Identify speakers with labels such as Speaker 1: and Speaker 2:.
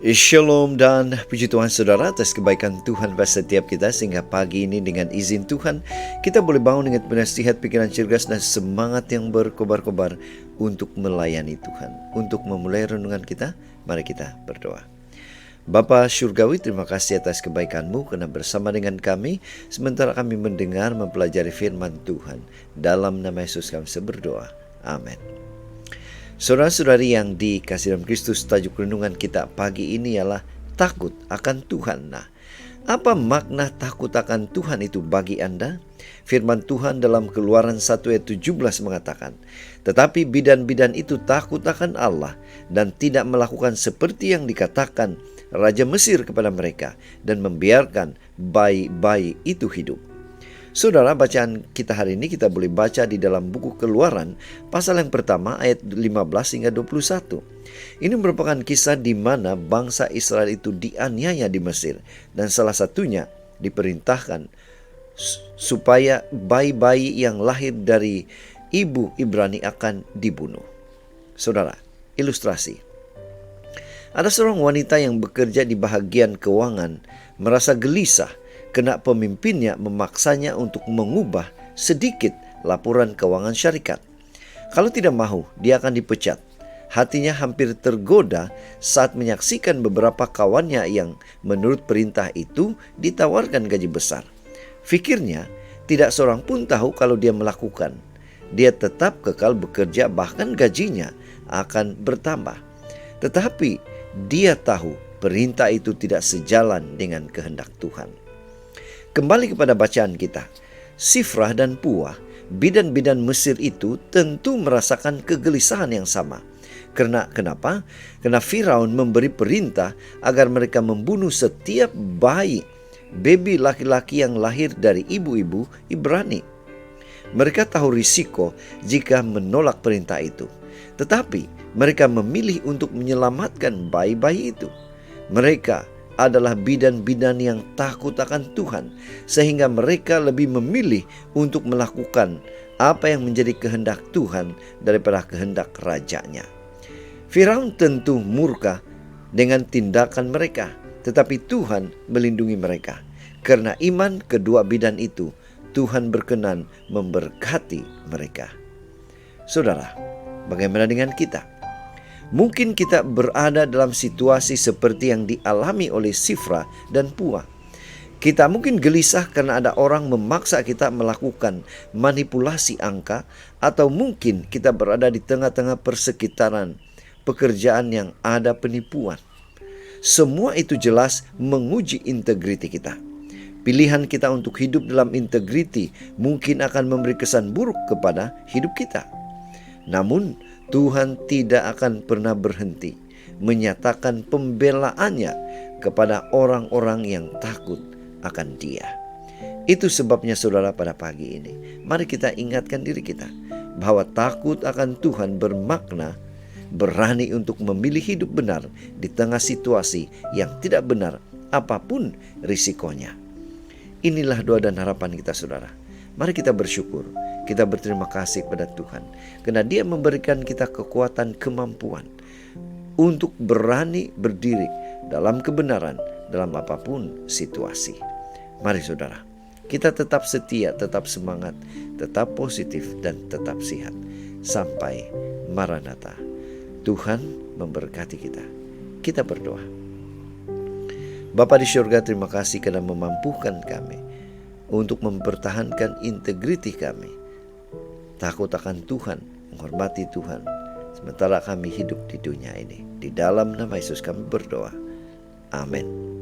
Speaker 1: Shalom dan puji Tuhan saudara atas kebaikan Tuhan pada setiap kita, sehingga pagi ini dengan izin Tuhan kita boleh bangun dengan penasihat, pikiran cerdas dan semangat yang berkobar-kobar untuk melayani Tuhan. Untuk memulai renungan kita, mari kita berdoa. Bapa Syurgawi, terima kasih atas kebaikan-Mu karena bersama dengan kami sementara kami mendengar mempelajari firman Tuhan. Dalam nama Yesus kami berdoa. Amin. Saudara-saudari yang dikasihi dalam Kristus, tajuk renungan kita pagi ini ialah takut akan Tuhan. Nah, apa makna takut akan Tuhan itu bagi Anda? Firman Tuhan dalam Keluaran 1 ayat 17 mengatakan, "Tetapi bidan-bidan itu takut akan Allah dan tidak melakukan seperti yang dikatakan Raja Mesir kepada mereka dan membiarkan bayi-bayi itu hidup." Saudara, bacaan kita hari ini kita boleh baca di dalam buku Keluaran pasal yang pertama ayat 15 hingga 21. Ini merupakan kisah di mana bangsa Israel itu dianiaya di Mesir dan salah satunya diperintahkan supaya bayi-bayi yang lahir dari ibu Ibrani akan dibunuh. Saudara, ilustrasi. Ada seorang wanita yang bekerja di bahagian keuangan merasa gelisah karena pemimpinnya memaksanya untuk mengubah sedikit laporan keuangan syarikat. Kalau tidak mahu, dia akan dipecat. Hatinya hampir tergoda saat menyaksikan beberapa kawannya yang menurut perintah itu ditawarkan gaji besar. Fikirnya, tidak seorang pun tahu kalau dia melakukan. Dia tetap kekal bekerja, bahkan gajinya akan bertambah. Tetapi dia tahu perintah itu tidak sejalan dengan kehendak Tuhan. Kembali kepada bacaan kita. Sifrah dan Puah, bidan-bidan Mesir itu tentu merasakan kegelisahan yang sama. Kenapa? Karena Firaun memberi perintah agar mereka membunuh setiap baby laki-laki yang lahir dari ibu-ibu Ibrani. Mereka tahu risiko jika menolak perintah itu. Tetapi mereka memilih untuk menyelamatkan bayi-bayi itu. Mereka adalah bidan-bidan yang takut akan Tuhan, sehingga mereka lebih memilih untuk melakukan apa yang menjadi kehendak Tuhan daripada kehendak rajanya. Firaun tentu murka dengan tindakan mereka, tetapi Tuhan melindungi mereka. Karena iman kedua bidan itu, Tuhan berkenan memberkati mereka. Saudara, bagaimana dengan kita? Mungkin kita berada dalam situasi seperti yang dialami oleh Sifrah dan Puah. Kita mungkin gelisah karena ada orang memaksa kita melakukan manipulasi angka, atau mungkin kita berada di tengah-tengah persekitaran pekerjaan yang ada penipuan. Semua itu jelas menguji integriti kita. Pilihan kita untuk hidup dalam integriti mungkin akan memberi kesan buruk kepada hidup kita. Namun Tuhan tidak akan pernah berhenti menyatakan pembelaannya kepada orang-orang yang takut akan Dia. Itu sebabnya saudara, pada pagi ini mari kita ingatkan diri kita bahwa takut akan Tuhan bermakna berani untuk memilih hidup benar di tengah situasi yang tidak benar apapun risikonya. Inilah doa dan harapan kita saudara. Mari kita bersyukur, kita berterima kasih pada Tuhan karena Dia memberikan kita kekuatan, kemampuan untuk berani berdiri dalam kebenaran dalam apapun situasi. Mari saudara, kita tetap setia, tetap semangat, tetap positif dan tetap sehat sampai Maranatha. Tuhan memberkati kita. Kita berdoa. Bapa di surga, terima kasih karena memampukan kami untuk mempertahankan integriti kami, takut akan Tuhan, menghormati Tuhan, sementara kami hidup di dunia ini. Di dalam nama Yesus kami berdoa. Amin.